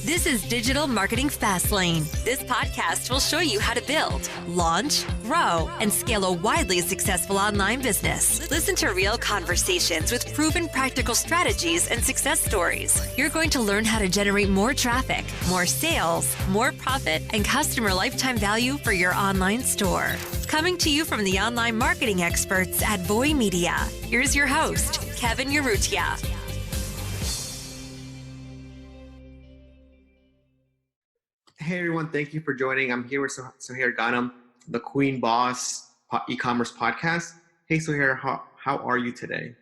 This is Digital Marketing Fastlane. This podcast will show you how to build, launch, grow, and scale a widely successful online business. Listen to real conversations with proven practical strategies and success stories. You're going to learn how to generate more traffic, more sales, more profit, and customer lifetime value for your online store. Coming to you from the online marketing experts at Voy Media, here's your host, Kevin Urrutia. Hey everyone, thank you for joining. I'm here with Soheir Ghanem, the Queen Boss e-commerce podcast. Hey Soheir, how are you today?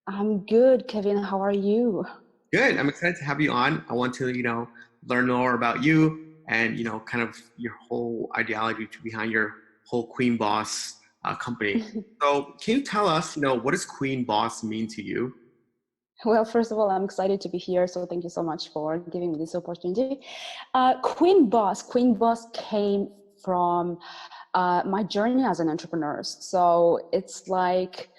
I'm good, Kevin. How are you? Good. I'm excited to have you on. I want to, learn more about you and, kind of your whole ideology behind your whole Queen Boss company. So can you tell us, what does Queen Boss mean to you? Well, first of all, I'm excited to be here. So thank you so much for giving me this opportunity. Queen Boss came from my journey as an entrepreneur. So it's like,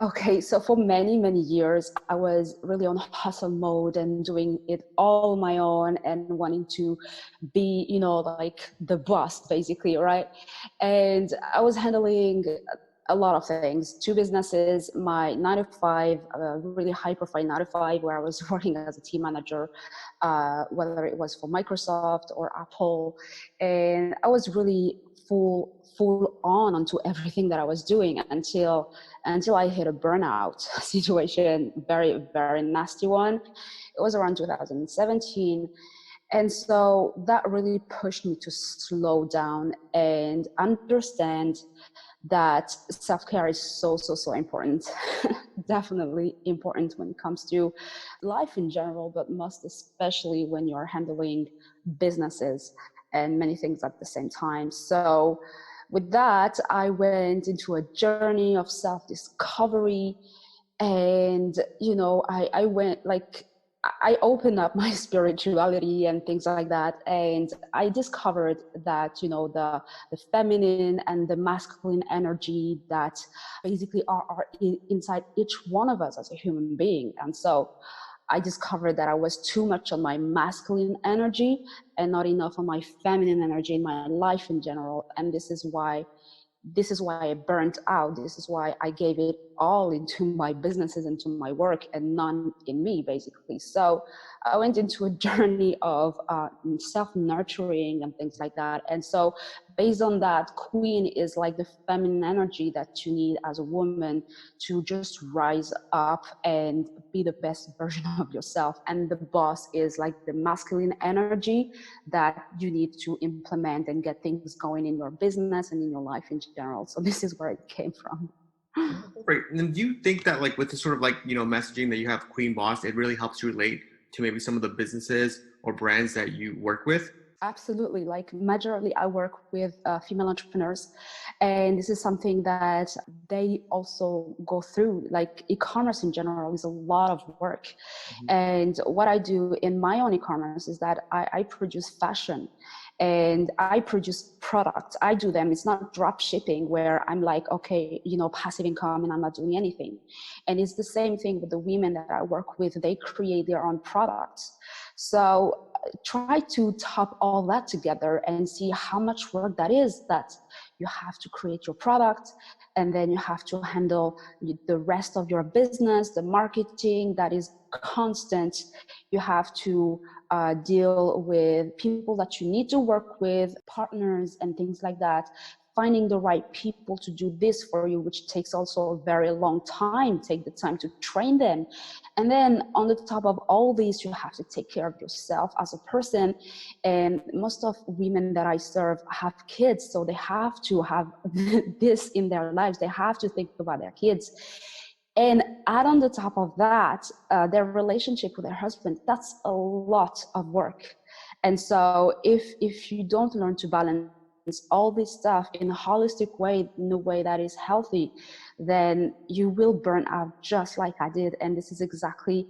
okay, so for many, many years, I was really on hustle mode and doing it all on my own and wanting to be, like the boss, basically, right? And I was handling a lot of things, 2 businesses, my 9-to-5, really high profile 9-to-5, where I was working as a team manager, whether it was for Microsoft or Apple. And I was really full on onto everything that I was doing until I hit a burnout situation, very, very nasty one. It was around 2017. And so that really pushed me to slow down and understand that self-care is so important. Definitely important when it comes to life in general, but most especially when you're handling businesses and many things at the same time. So with that, I went into a journey of self-discovery, and I went I opened up my spirituality and things like that, and I discovered that the feminine and the masculine energy that basically are inside each one of us as a human being. And so I discovered that I was too much on my masculine energy and not enough on my feminine energy in my life in general. And this is why I burnt out. This is why I gave it all into my businesses, into my work, and none in me, basically. So I went into a journey of self-nurturing and things like that. And so based on that, Queen is like the feminine energy that you need as a woman to just rise up and be the best version of yourself. And the boss is like the masculine energy that you need to implement and get things going in your business and in your life in general. So this is where it came from. Great. And then do you think that with the sort of messaging that you have Queen Boss, it really helps you relate to maybe some of the businesses or brands that you work with? Absolutely. Majorly, I work with female entrepreneurs, and this is something that they also go through. E-commerce in general is a lot of work. Mm-hmm. And what I do in my own e-commerce is that I produce fashion and I produce products. I do them. It's not drop shipping where I'm like, okay, passive income and I'm not doing anything. And it's the same thing with the women that I work with. They create their own products. So try to top all that together and see how much work that is, that you have to create your product, and then you have to handle the rest of your business, the marketing that is constant. You have to deal with people that you need to work with, partners and things like that. Finding the right people to do this for you, which takes also a very long time. Take the time to train them. And then on the top of all these, you have to take care of yourself as a person. And most of women that I serve have kids, so they have to have this in their lives. They have to think about their kids. And add on the top of that, their relationship with their husband. That's a lot of work. And so if you don't learn to balance all this stuff in a holistic way, in a way that is healthy, then you will burn out just like I did. And this is exactly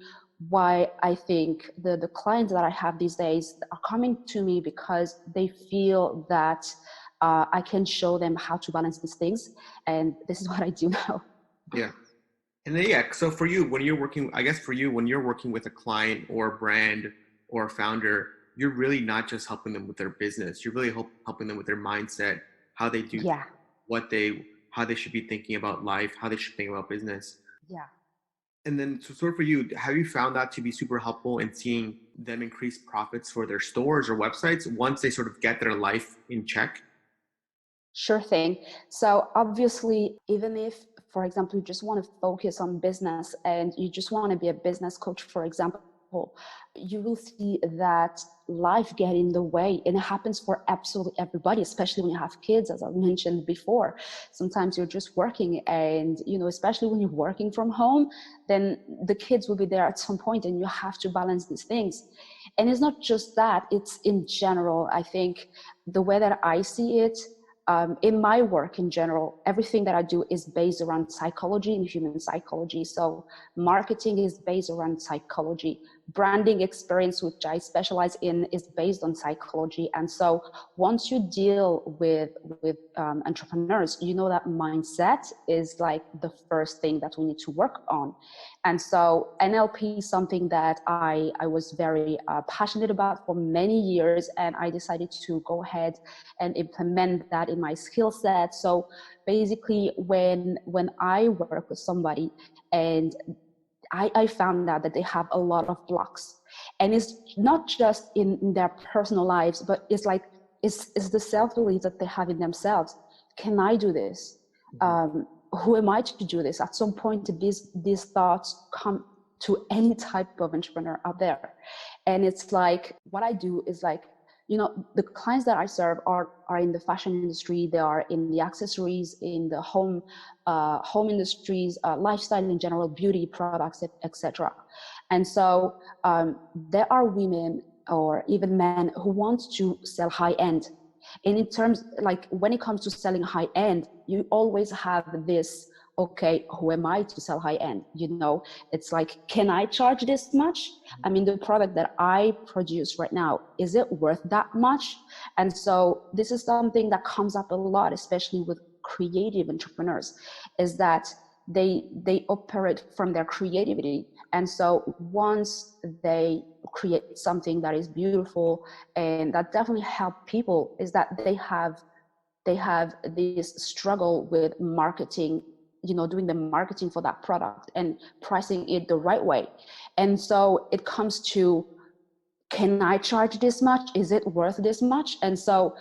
why I think the clients that I have these days are coming to me, because they feel that I can show them how to balance these things. And this is what I do now. Yeah. And then, so for you, when you're working with a client or a brand, or a founder, you're really not just helping them with their business. You're really helping them with their mindset, how they do, Yeah. how they should be thinking about life, how they should think about business. Yeah. And then, so sort of for you, have you found that to be super helpful in seeing them increase profits for their stores or websites once they sort of get their life in check? Sure thing. So obviously, even if, for example, you just want to focus on business and you just want to be a business coach, for example, you will see that life get in the way, and it happens for absolutely everybody, especially when you have kids, as I mentioned before. Sometimes you're just working, and especially when you're working from home, then the kids will be there at some point and you have to balance these things. And it's not just that, it's in general. I think the way that I see it, in my work in general, everything that I do is based around psychology and human psychology. So marketing is based around psychology. Branding experience, which I specialize in, is based on psychology. And so once you deal with entrepreneurs, that mindset is like the first thing that we need to work on. And so NLP is something that I was very passionate about for many years, and I decided to go ahead and implement that in my skill set. So basically, when I work with somebody and I found out that they have a lot of blocks, and it's not just in their personal lives, but it's like it's the self-belief that they have in themselves. Can I do this? Who am I to do this? At some point, these thoughts come to any type of entrepreneur out there, and it's like what I do is like, the clients that I serve are in the fashion industry, they are in the accessories, in the home industries, lifestyle in general, beauty products, etc. And so there are women or even men who want to sell high end. And in terms, like when it comes to selling high end, you always have this, okay, who am I to sell high end? It's like, can I charge this much? I mean, the product that I produce right now, is it worth that much? And so this is something that comes up a lot, especially with creative entrepreneurs, is that they operate from their creativity. And so once they create something that is beautiful and that definitely help people, is that they have this struggle with marketing, doing the marketing for that product and pricing it the right way. And so it comes to, can I charge this much? Is it worth this much? And so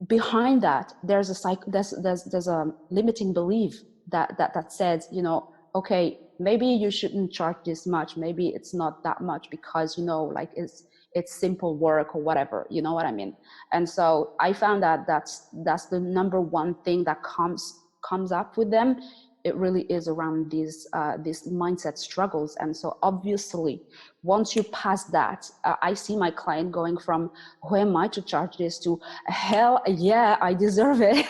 behind that, there's a limiting belief that says, okay, maybe you shouldn't charge this much. Maybe it's not that much because, like it's simple work or whatever, you know what I mean? And so I found that that's the number one thing that comes up with them. It really is around these mindset struggles. And so obviously, once you pass that, I see my client going from, who am I to charge this, to, hell yeah, I deserve it.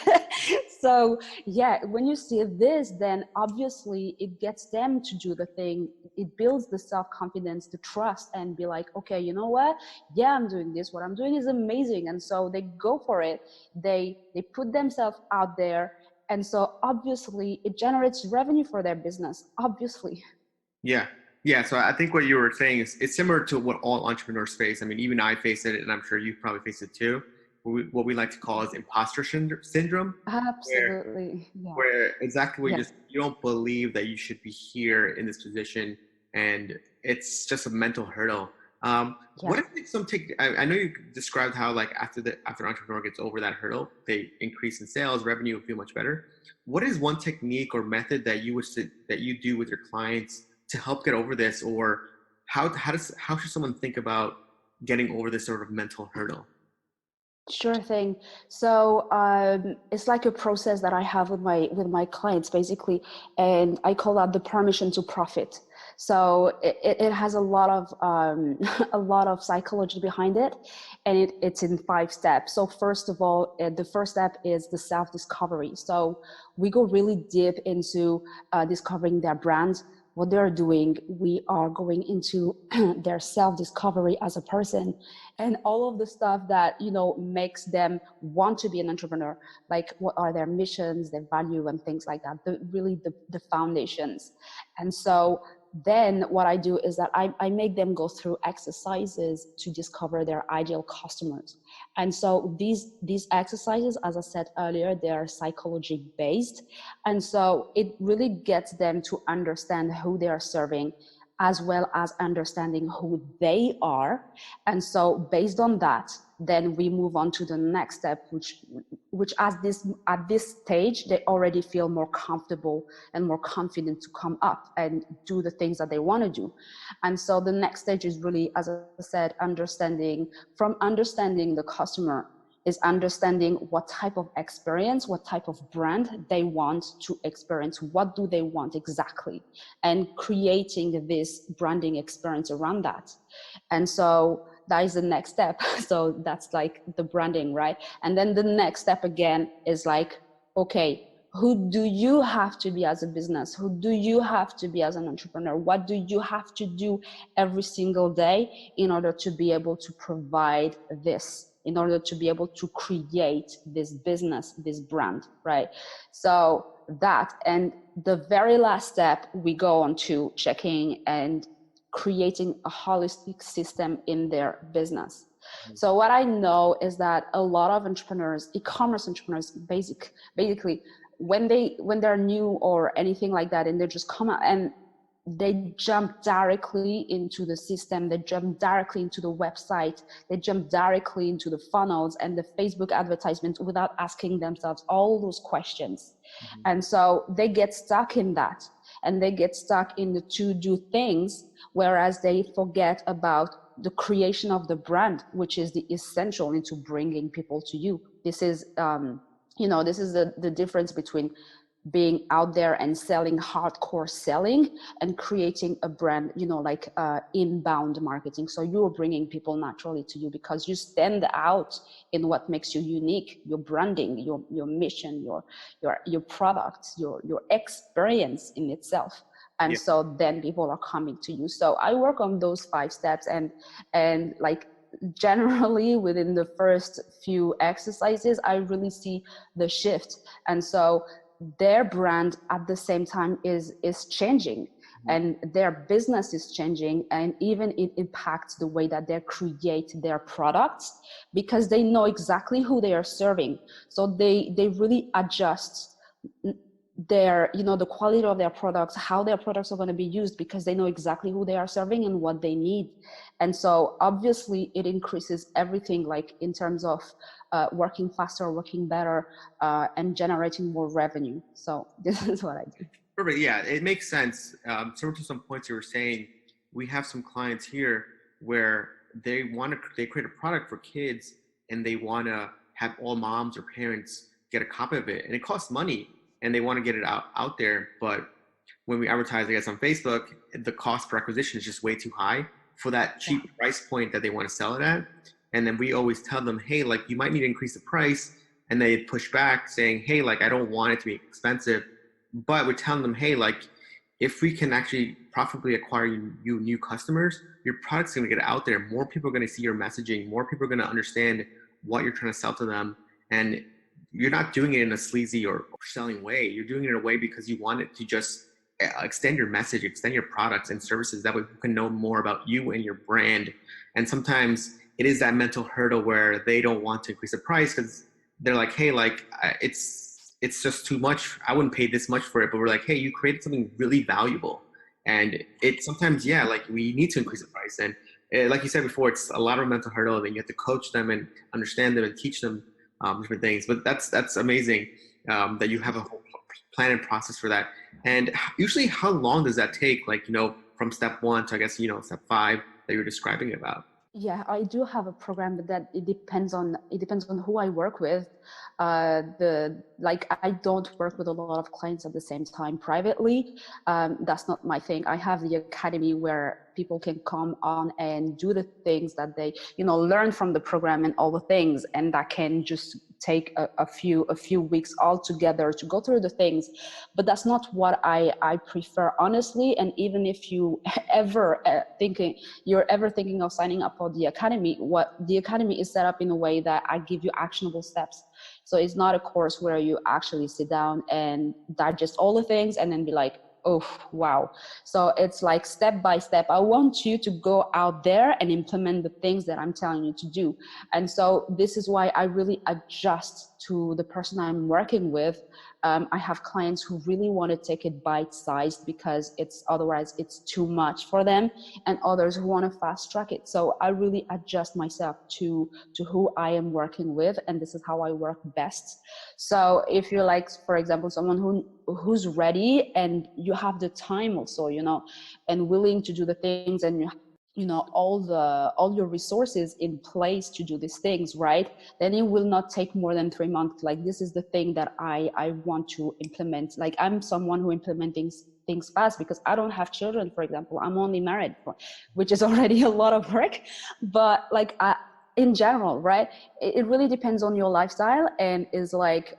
So yeah, when you see this, then obviously it gets them to do the thing. It builds the self-confidence, the trust, and be like, okay, you know what? Yeah, I'm doing this. What I'm doing is amazing. And so they go for it. They put themselves out there. And so obviously it generates revenue for their business, obviously. Yeah. Yeah. So I think what you were saying is it's similar to what all entrepreneurs face. I mean, even I face it, and I'm sure you've probably faced it too. What we like to call is imposter syndrome. Absolutely. Where exactly what Yeah. you don't believe that you should be here in this position, and it's just a mental hurdle. What if I know you described how like after an entrepreneur gets over that hurdle, they increase in sales, revenue, feel much better. What is one technique or method that you do with your clients to help get over this, or how should someone think about getting over this sort of mental hurdle? Sure thing. So it's like a process that I have with my clients, basically, and I call that the permission to profit. So it has a lot of a lot of psychology behind it, and it's in 5 steps. So first of all, the first step is the self-discovery. So we go really deep into discovering their brand, what they're doing. We are going into their self-discovery as a person, and all of the stuff that makes them want to be an entrepreneur, like what are their missions, their value, and things like that, the foundations. And so then what I do is that I make them go through exercises to discover their ideal customers. And so these exercises, as I said earlier, they are psychology based. And so it really gets them to understand who they are serving, as well as understanding who they are. And so based on that, then we move on to the next step, which at this stage, they already feel more comfortable and more confident to come up and do the things that they want to do. And so the next stage is really, as I said, understanding the customer, is understanding what type of experience, what type of brand they want to experience, what do they want exactly, and creating this branding experience around that. And so that is the next step. So that's like the branding, right? And then the next step again is like, okay, who do you have to be as a business? Who do you have to be as an entrepreneur? What do you have to do every single day in order to be able to provide this, in order to be able to create this business, this brand, right? So that, and the very last step, we go on to checking and creating a holistic system in their business. So what I know is that a lot of entrepreneurs, e-commerce entrepreneurs, basically, when they're new or anything like that, and they just come out and they jump directly into the system, they jump directly into the website, they jump directly into the funnels and the Facebook advertisement without asking themselves all those questions. Mm-hmm. And so they get stuck in that, and they get stuck in the to-do things, whereas they forget about the creation of the brand, which is the essential into bringing people to you. This is this is the difference between being out there and selling, hardcore selling, and creating a brand, like inbound marketing. So you're bringing people naturally to you because you stand out in what makes you unique, your branding, your mission, your products, your experience in itself. And so then people are coming to you. So I work on those 5 steps, and like generally within the first few exercises, I really see the shift. And so their brand at the same time is changing, and their business is changing, and even it impacts the way that they create their products, because they know exactly who they are serving. So they really adjust their, the quality of their products, how their products are going to be used, because they know exactly who they are serving and what they need. And so obviously it increases everything, like in terms of working faster, working better, and generating more revenue. So this is what I do. Perfect. Yeah, it makes sense. Sort of to some points you were saying, we have some clients here where they create a product for kids, and they want to have all moms or parents get a copy of it, and it costs money, and they want to get it out there. But when we advertise, I guess, on Facebook, the cost per acquisition is just way too high for that cheap price point that they want to sell it at. And then we always tell them, hey, like, you might need to increase the price. And they push back saying, hey, like, I don't want it to be expensive. But we're telling them, hey, like, if we can actually profitably acquire you new customers, your product's going to get out there. More people are going to see your messaging. More people are going to understand what you're trying to sell to them. And you're not doing it in a sleazy or selling way. You're doing it in a way because you want it to just extend your message, extend your products and services. That way people can know more about you and your brand. And sometimes it is that mental hurdle where they don't want to increase the price because they're like, hey, like, it's just too much. I wouldn't pay this much for it. But we're like, hey, you created something really valuable. And it sometimes, like, we need to increase the price. And like you said before, it's a lot of mental hurdle, and you have to coach them and understand them and teach them different things. But that's amazing that you have a whole plan and process for that. And usually, how long does that take? Like, from step 1 to, I guess, step 5 that you're describing about. Yeah, I do have a program, but that it depends on who I work with. I don't work with a lot of clients at the same time privately. That's not my thing. I have the academy where people can come on and do the things that they, learn from the program and all the things, and that can just take a few weeks all together to go through the things. But that's not what I prefer, honestly. And even if you you're ever thinking of signing up for the academy, what the academy is set up in a way that I give you actionable steps. So it's not a course where you actually sit down and digest all the things and then be like, oh, wow. So it's like step by step. I want you to go out there and implement the things that I'm telling you to do. And so this is why I really adjust to the person I'm working with. I have clients who really want to take it bite-sized because otherwise it's too much for them, and others who want to fast track it. So I really adjust myself to who I am working with, and this is how I work best. So if you're like, for example, someone who's ready and you have the time also, and willing to do the things, and all your resources in place to do these things, right? Then it will not take more than 3 months. Like, this is the thing that I want to implement. Like, I'm someone who implements things fast because I don't have children, for example. I'm only married, which is already a lot of work. But like, in general, right? It really depends on your lifestyle, and is like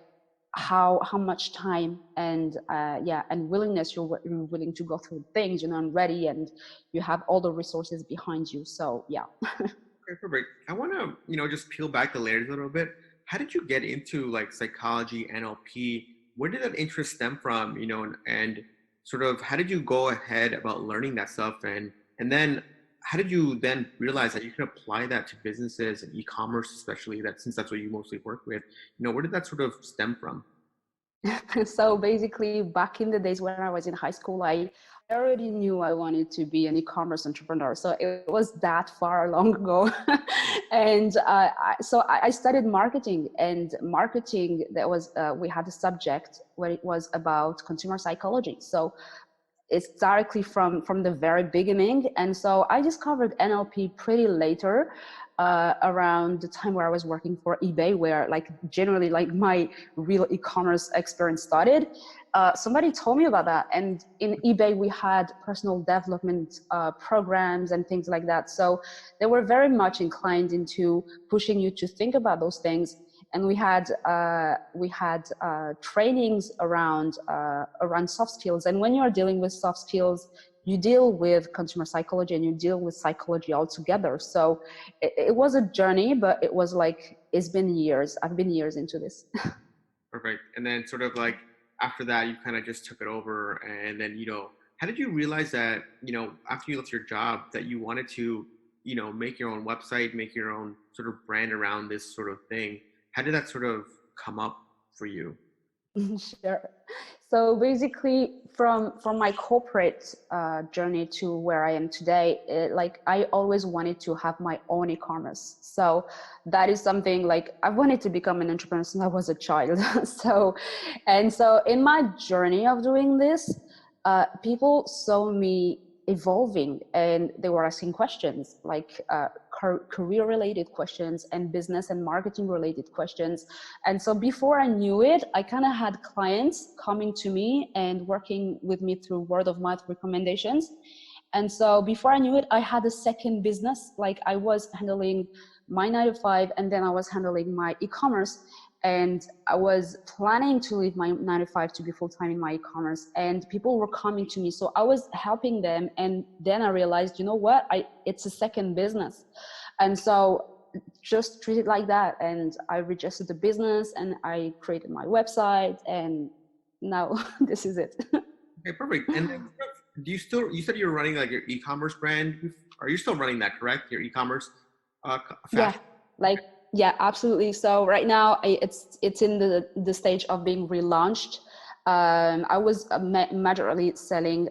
how much time and and willingness you're willing to go through things, and ready, and you have all the resources behind you. So yeah. Okay, perfect. I want to, just peel back the layers a little bit. How did you get into like psychology, NLP? Where did that interest stem from, and sort of how did you go ahead about learning that stuff? And then how did you then realize that you can apply that to businesses and e-commerce, especially since that's what you mostly work with? Where did that sort of stem from? So basically, back in the days when I was in high school, I already knew I wanted to be an e-commerce entrepreneur. So it was that far long ago. And I studied marketing, and marketing, we had a subject where it was about consumer psychology. So it's directly from the very beginning. And so I discovered NLP pretty later, around the time where I was working for eBay, where like generally like my real e-commerce experience started. Somebody told me about that, and in eBay we had personal development programs and things like that. So they were very much inclined into pushing you to think about those things. And we had trainings around soft skills. And when you're dealing with soft skills, you deal with consumer psychology and you deal with psychology altogether. So it was a journey, but it was like, it's been years. I've been years into this. Perfect. And then sort of like after that, you kind of just took it over. And then, how did you realize that, after you left your job, that you wanted to, make your own website, make your own sort of brand around this sort of thing? How did that sort of come up for you? Sure. So basically, from my corporate journey to where I am today, I always wanted to have my own e-commerce. So that is something like I wanted to become an entrepreneur since I was a child. So in my journey of doing this, people saw me evolving, and they were asking questions like career related questions and business and marketing related questions. And so before I knew it, I kind of had clients coming to me and working with me through word of mouth recommendations. And so before I knew it, I had a second business. Like, I was handling my 9 to 5, and then I was handling my e-commerce. And I was planning to leave my 9 to 5 to be full-time in my e-commerce, and people were coming to me. So I was helping them. And then I realized, you know what, it's a second business. And so just treat it like that. And I registered the business and I created my website, and now this is it. Okay, perfect. And then you said you were running like your e-commerce brand. Are you still running that, correct? Your e-commerce fashion? Yeah, absolutely. So right now it's in the stage of being relaunched. I was majorly selling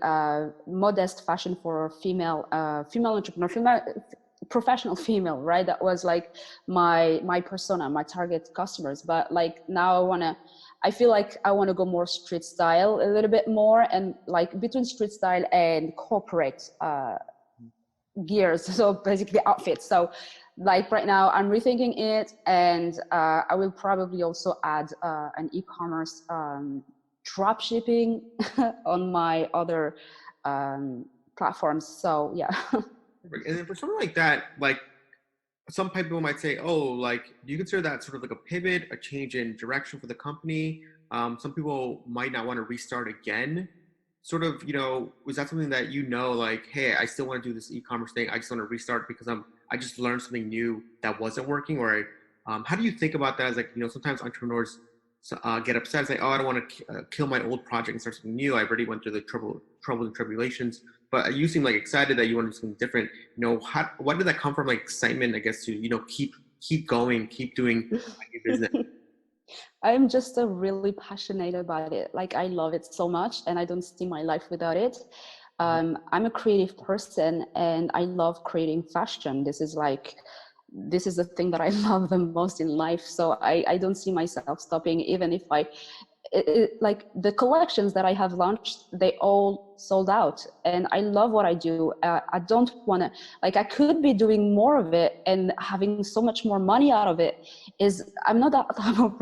modest fashion for female entrepreneur, professional female, right? That was like my persona, my target customers. But like now I feel like I want to go more street style a little bit more, and like between street style and corporate gears, so basically outfits. So like right now I'm rethinking it, and I will probably also add an e-commerce drop shipping on my other platforms. So yeah. And then for something like that, like some people might say, oh, like, do you consider that sort of like a pivot, a change in direction for the company? Some people might not want to restart again. Sort of, was that something that like, hey, I still want to do this e-commerce thing. I just want to restart because I just learned something new that wasn't working? Or how do you think about that? As like, sometimes entrepreneurs get upset, say, oh, I don't want to kill my old project and start something new. I already went through the troubles and tribulations. But you seem like excited that you want to do something different. What did that come from? Like excitement, I guess, to keep going, keep doing your business. I'm just really passionate about it. Like I love it so much, and I don't see my life without it. I'm a creative person, and I love creating fashion. This is the thing that I love the most in life. So I don't see myself stopping, even if like the collections that I have launched, they all sold out, and I love what I do. I don't want to, like, I could be doing more of it and having so much more money out of it. I'm not that type of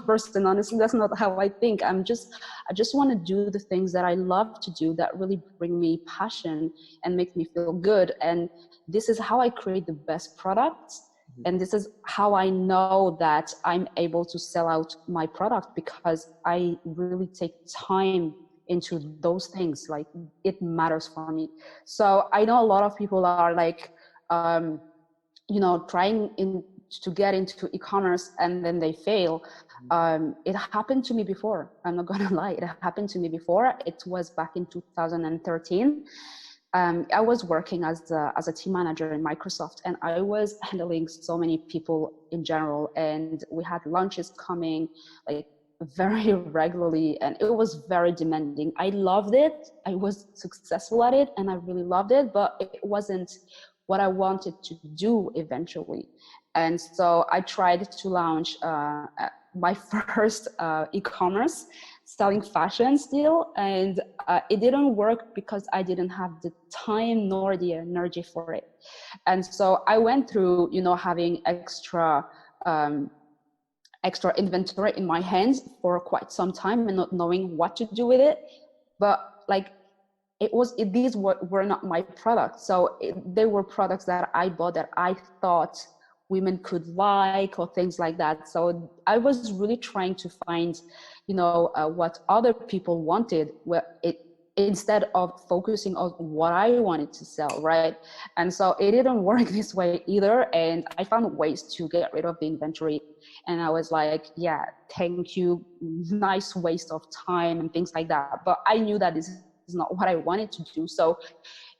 person. Honestly, that's not how I think. I just want to do the things that I love to do, that really bring me passion and make me feel good. And this is how I create the best products. And this is how I know that I'm able to sell out my product, because I really take time into those things. Like, it matters for me. So I know a lot of people are like, trying to get into e-commerce and then they fail. It happened to me before. I'm not gonna lie. It happened to me before. It was back in 2013. I was working as a team manager in Microsoft, and I was handling so many people in general, and we had launches coming like very regularly, and it was very demanding. I loved it. I was successful at it, and I really loved it, but it wasn't what I wanted to do eventually. And so I tried to launch my first e-commerce, selling fashion still, and it didn't work because I didn't have the time nor the energy for it. And so I went through, having extra inventory in my hands for quite some time and not knowing what to do with it. But like, these were not my products. So they were products that I bought that I thought women could like, or things like that. So I was really trying to find, what other people wanted, instead of focusing on what I wanted to sell, right? And so it didn't work this way either. And I found ways to get rid of the inventory. And I was like, yeah, thank you, nice waste of time and things like that. But I knew that this is not what I wanted to do. So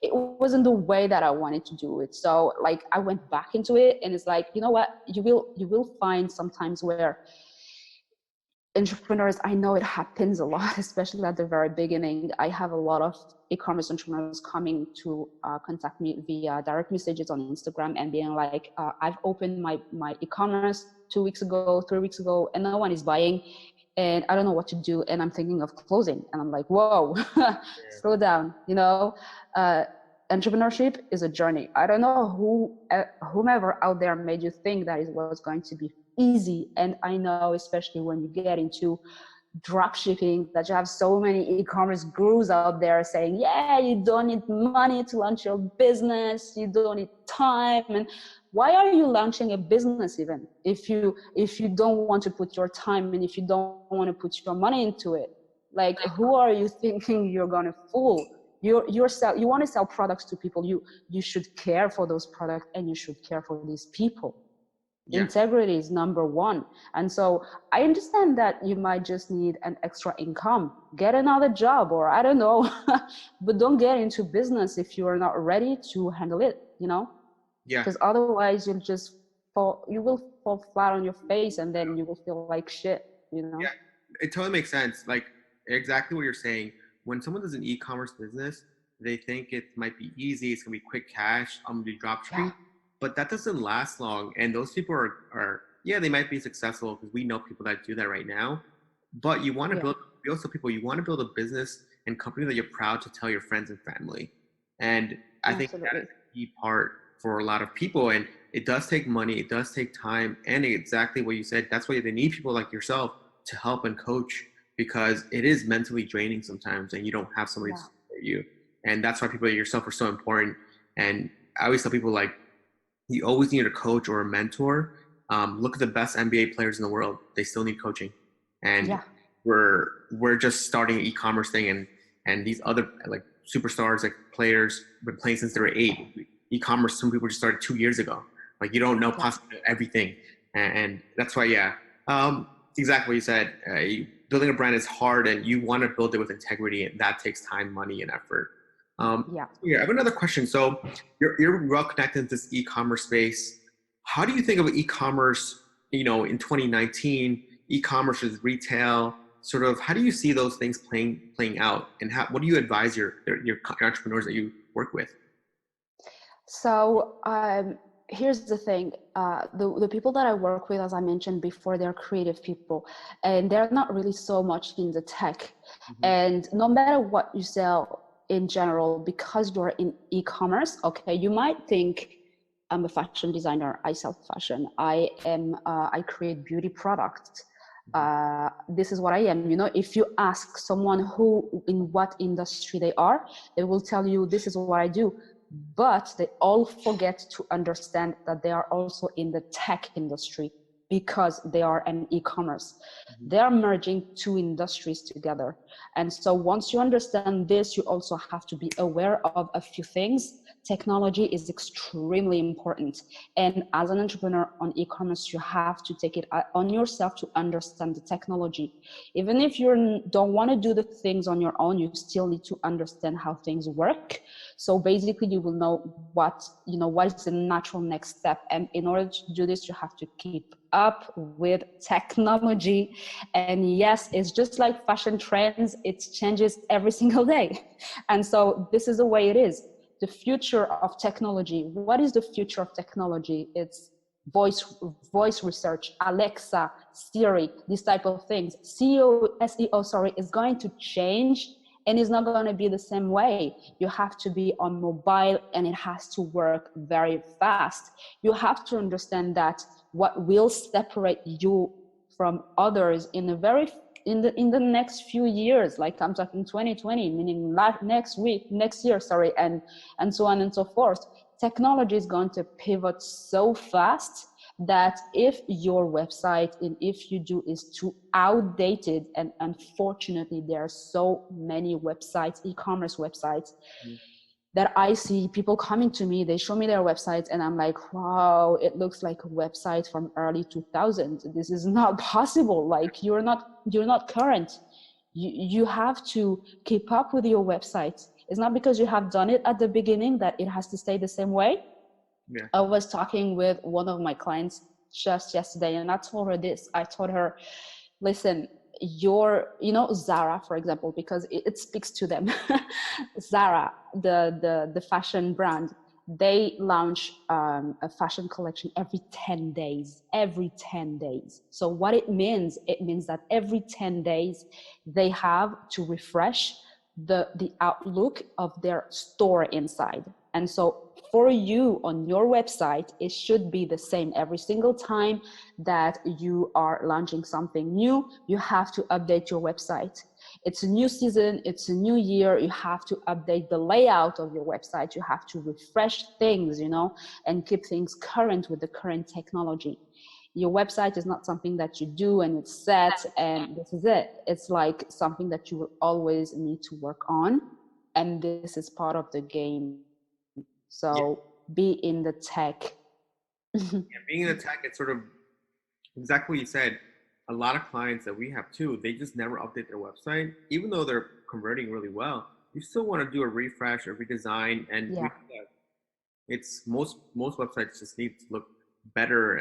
it wasn't the way that I wanted to do it. So like, I went back into it, and it's like, you know what, you will find sometimes where entrepreneurs, I know it happens a lot, especially at the very beginning. I have a lot of e-commerce entrepreneurs coming to contact me via direct messages on Instagram and being like, I've opened my e-commerce 2 weeks ago, 3 weeks ago, and no one is buying, and I don't know what to do, and I'm thinking of closing. And I'm like, whoa, slow down. Entrepreneurship is a journey. I don't know whomever out there made you think that it was going to be easy. And I know, especially when you get into drop shipping, that you have so many e-commerce gurus out there saying, yeah, you don't need money to launch your business, you don't need time. And why are you launching a business even if you don't want to put your time, and if you don't want to put your money into it? Like, who are you thinking you're going to fool? You want to sell products to people. You should care for those products, and you should care for these people. Yeah. Integrity is number one. And so I understand that you might just need an extra income. Get another job, or I don't know, but don't get into business if you are not ready to handle it, Yeah. Because otherwise you will fall flat on your face, and then you will feel like shit, Yeah, it totally makes sense. Like, exactly what you're saying. When someone does an e-commerce business, they think it might be easy. It's gonna be quick cash. I'm gonna do dropshipping. Yeah. But that doesn't last long. And those people are they might be successful, because we know people that do that right now. But you want to build a business and company that you're proud to tell your friends and family. And I think that is a key part for a lot of people. And it does take money, it does take time, and exactly what you said, that's why they need people like yourself to help and coach, because it is mentally draining sometimes, and you don't have somebody to support you. And that's why people like yourself are so important. And I always tell people, like, you always need a coach or a mentor. Look at the best NBA players in the world; they still need coaching. And we're just starting an e-commerce thing, and these other like superstars, like players, been playing since they were 8. E-commerce, some people just started 2 years ago. Like, you don't know possibly everything, and that's why. exactly what you said. Building a brand is hard, and you want to build it with integrity, and that takes time, money, and effort. Yeah. Yeah, I have another question. So you're well connected to this e-commerce space. How do you think of e-commerce, in 2019, e-commerce with retail, sort of, how do you see those things playing out? And what do you advise your entrepreneurs that you work with? So here's the thing: the people that I work with, as I mentioned before, they're creative people, and they're not really so much in the tech. Mm-hmm. And no matter what you sell in general, because you're in e-commerce, okay, you might think, I'm a fashion designer, I sell fashion, I create beauty products. This is what I am. If you ask someone in what industry they are, they will tell you this is what I do. But they all forget to understand that they are also in the tech industry because they are an e-commerce. Mm-hmm. They are merging two industries together. And so once you understand this, you also have to be aware of a few things. Technology is extremely important. And as an entrepreneur on e-commerce, you have to take it on yourself to understand the technology. Even if you don't want to do the things on your own, you still need to understand how things work. So basically you will know what is the natural next step. And in order to do this, you have to keep up with technology. And yes, it's just like fashion trends, it changes every single day. And so this is the way it is. The future of technology. What is the future of technology? It's voice research, Alexa, Siri, these type of things. SEO is going to change, and it's not going to be the same way. You have to be on mobile, and it has to work very fast. You have to understand that what will separate you from others in the next few years, like I'm talking 2020, meaning next year, and so on and so forth. Technology is going to pivot so fast that if your website and if you do is too outdated, and unfortunately there are so many websites, e-commerce websites, that I see people coming to me, they show me their websites, and I'm like, wow, it looks like a website from early 2000s. This is not possible. Like, you're not current. You have to keep up with your website. It's not because you have done it at the beginning that it has to stay the same way. Yeah. I was talking with one of my clients just yesterday, and I told her this. I told her, listen, Zara, for example, because it speaks to them. Zara, the fashion brand, they launch a fashion collection every 10 days. So what it means that every 10 days they have to refresh the outlook of their store inside. And so for you on your website, it should be the same every single time that you are launching something new. You have to update your website. It's a new season, it's a new year. You have to update the layout of your website. You have to refresh things, and keep things current with the current technology. Your website is not something that you do and it's set and this is it. It's like something that you will always need to work on. And this is part of the game. So be in the tech. Being in the tech, it's sort of exactly what you said. A lot of clients that we have too, they just never update their website, even though they're converting really well. You still want to do a refresh or redesign, and it's most websites just need to look better.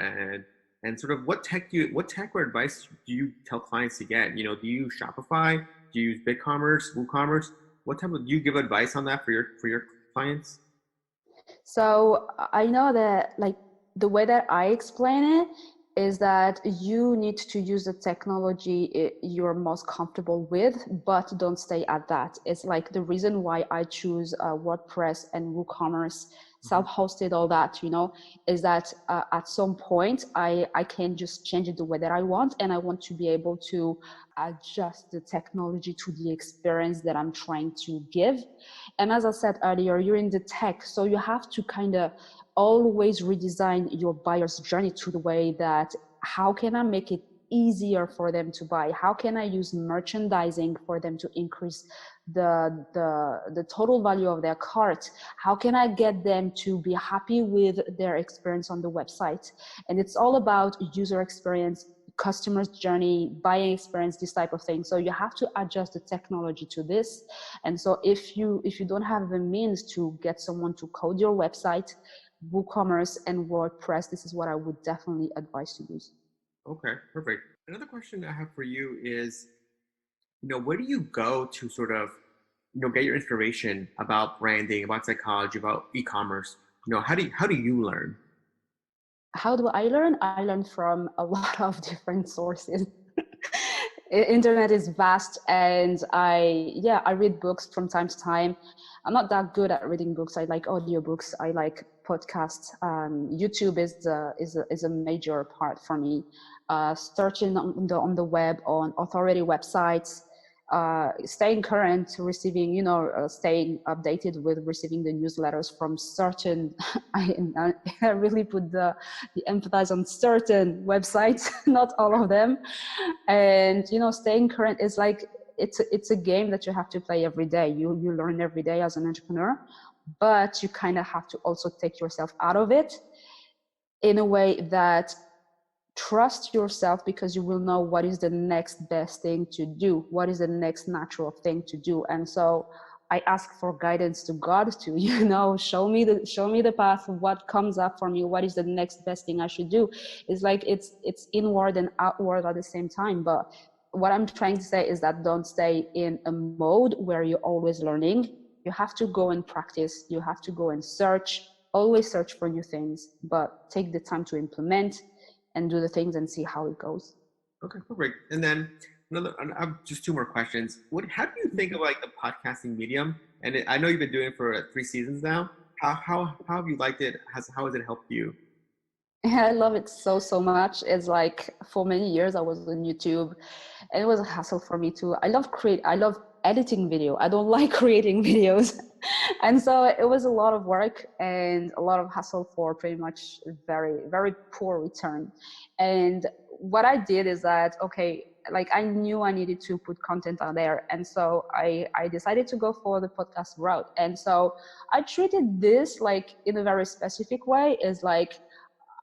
And sort of what tech or advice do you tell clients to get? Do you use Shopify? Do you use BigCommerce, WooCommerce? Do you give advice on that for your clients? So I know that, like, the way that I explain it is that you need to use the technology you're most comfortable with, but don't stay at that. It's like the reason why I choose WordPress and WooCommerce, self-hosted, all that, is that at some point I can just change it the way that I want, and I want to be able to adjust the technology to the experience that I'm trying to give. And as I said earlier, you're in the tech, so you have to kind of always redesign your buyer's journey to the way that, how can I make it easier for them to buy? How can I use merchandising for them to increase the total value of their cart? How can I get them to be happy with their experience on the website? And it's all about user experience, customer's journey, buying experience, this type of thing. So you have to adjust the technology to this. And so if you don't have the means to get someone to code your website, WooCommerce and WordPress, this is what I would definitely advise to use. Okay, perfect. Another question I have for you is, where do you go to sort of, get your inspiration about branding, about psychology, about e-commerce? How do you learn? How do I learn? I learn from a lot of different sources. Internet is vast, and I read books from time to time. I'm not that good at reading books. I like audiobooks. I like podcasts. YouTube is a major part for me. Searching on the web, on authority websites, staying current, receiving, staying updated with receiving the newsletters from certain, I really put the emphasis on certain websites, not all of them. And, staying current is like, it's a game that you have to play every day. You learn every day as an entrepreneur, but you kind of have to also take yourself out of it in a way that trust yourself, because you will know what is the next best thing to do, what is the next natural thing to do. And so I ask for guidance to God to, show me the path, what comes up for me, what is the next best thing I should do. It's like it's inward and outward at the same time. But what I'm trying to say is that don't stay in a mode where you're always learning. You have to go and practice, you have to go and search, always search for new things, but take the time to implement and do the things and see how it goes. Okay, perfect. And then I have just two more questions. How do you think of like the podcasting medium? And I know you've been doing it for 3 seasons now. How have you liked it? How has it helped you? Yeah, I love it so much. It's like for many years I was on YouTube, and it was a hassle for me too. I love editing video. I don't like creating videos. And so it was a lot of work and a lot of hassle for pretty much very, very poor return. And what I did is that, okay, like I knew I needed to put content out there. And so I decided to go for the podcast route. And so I treated this like in a very specific way, is like,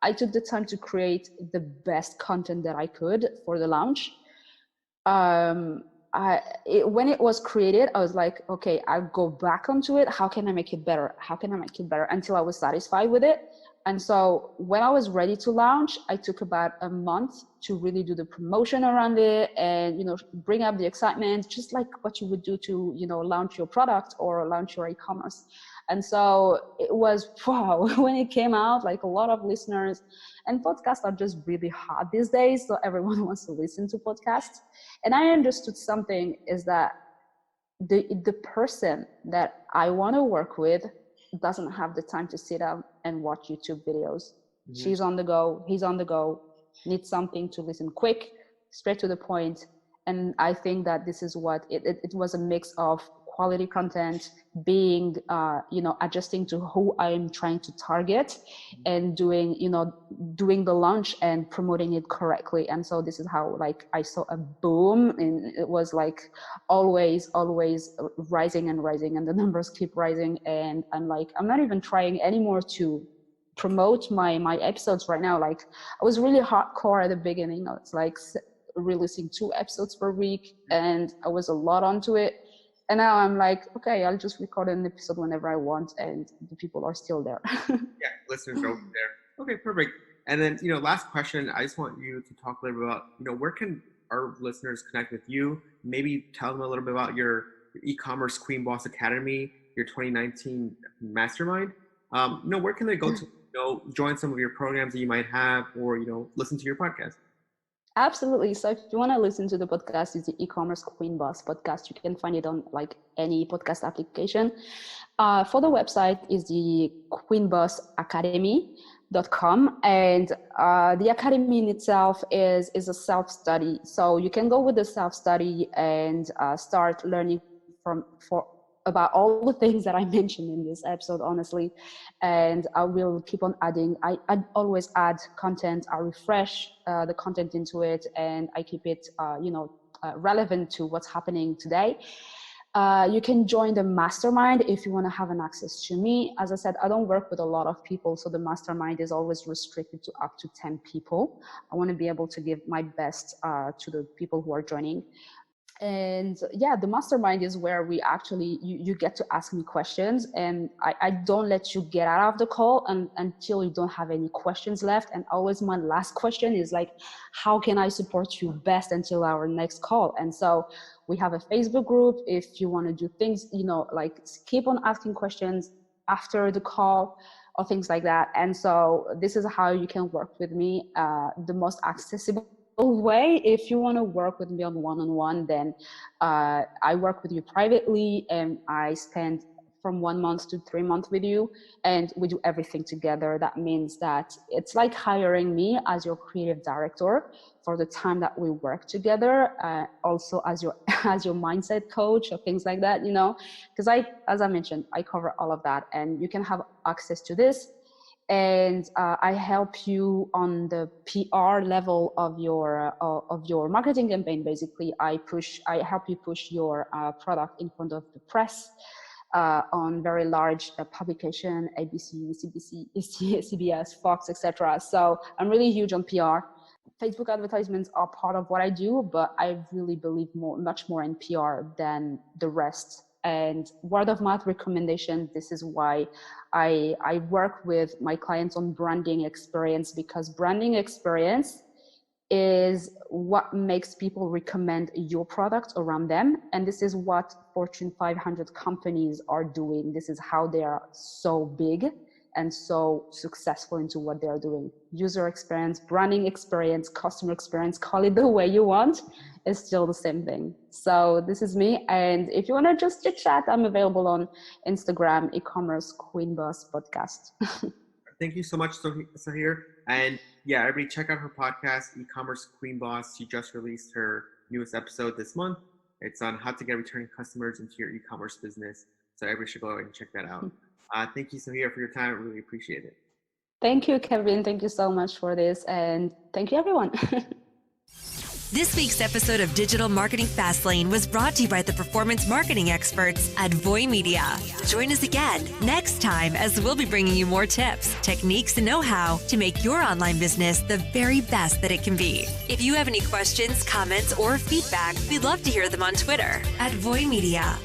I took the time to create the best content that I could for the launch. When it was created, I was like, okay, I'll go back onto it. How can I make it better? How can I make it better? Until I was satisfied with it. And so when I was ready to launch, I took about a month to really do the promotion around it and, bring up the excitement, just like what you would do to, launch your product or launch your e-commerce. And so it was, wow, when it came out, like a lot of listeners, and podcasts are just really hot these days. So everyone wants to listen to podcasts. And I understood something is that the person that I want to work with doesn't have the time to sit down and watch YouTube videos. Mm-hmm. She's on the go, he's on the go, needs something to listen quick, straight to the point. And I think that this is what it was, a mix of quality content, being, adjusting to who I am trying to target, and doing the launch and promoting it correctly. And so this is how, like, I saw a boom, and it was like always rising and rising, and the numbers keep rising. And I'm like, I'm not even trying anymore to promote my episodes right now. Like, I was really hardcore at the beginning. I was like releasing 2 episodes per week, and I was a lot onto it. And now I'm like, okay, I'll just record an episode whenever I want, and the people are still there. Yeah, listeners are over there. Okay, perfect. And then, last question, I just want you to talk a little bit about, where can our listeners connect with you? Maybe tell them a little bit about your e-commerce Queen Boss Academy, your 2019 mastermind. Where can they go to, join some of your programs that you might have, or, listen to your podcast? Absolutely. So if you want to listen to the podcast, it's the e-commerce Queen Boss podcast. You can find it on like any podcast application. For the website is the queenbossacademy.com, and the academy in itself is a self-study. So you can go with the self-study and start learning about all the things that I mentioned in this episode, honestly. And I will keep on adding. I always add content. I refresh the content into it, and I keep it, relevant to what's happening today. You can join the mastermind if you want to have an access to me. As I said, I don't work with a lot of people, so the mastermind is always restricted to up to 10 people. I want to be able to give my best to the people who are joining. And yeah, the mastermind is where we actually, you get to ask me questions, and I don't let you get out of the call until you don't have any questions left. And always my last question is like, how can I support you best until our next call? And so we have a Facebook group. If you want to do things, like keep on asking questions after the call or things like that. And so this is how you can work with me, the most accessible way. If you want to work with me on one-on-one, then I work with you privately, and I spend from 1 month to 3 months with you, and we do everything together. That means that it's like hiring me as your creative director for the time that we work together, also as your as your mindset coach or things like that, because as I mentioned, I cover all of that, and you can have access to this. And I help you on the PR level of your marketing campaign. Basically, I help you push your product in front of the press, on very large publication, ABC, CBC, CBS, Fox, etc. So I'm really huge on PR. Facebook advertisements are part of what I do, but I really believe much more in PR than the rest. And word of mouth recommendation, this is why I work with my clients on branding experience, because branding experience is what makes people recommend your product around them. And this is what Fortune 500 companies are doing. This is how they are so big and so successful into what they're doing. User experience, branding experience, customer experience, call it the way you want, is still the same thing. So this is me. And if you want to just chit chat, I'm available on Instagram, e-commerce Queen Boss Podcast. Thank you so much, Soheir. And yeah, everybody check out her podcast, E-commerce Queen Boss. She just released her newest episode this month. It's on how to get returning customers into your e-commerce business. So everybody should go and check that out. Thank you, Soheir, for your time. I really appreciate it. Thank you, Kevin. Thank you so much for this. And thank you, everyone. This week's episode of Digital Marketing Fastlane was brought to you by the performance marketing experts at Voy Media. Join us again next time, as we'll be bringing you more tips, techniques, and know-how to make your online business the very best that it can be. If you have any questions, comments, or feedback, we'd love to hear them on Twitter at Voy Media.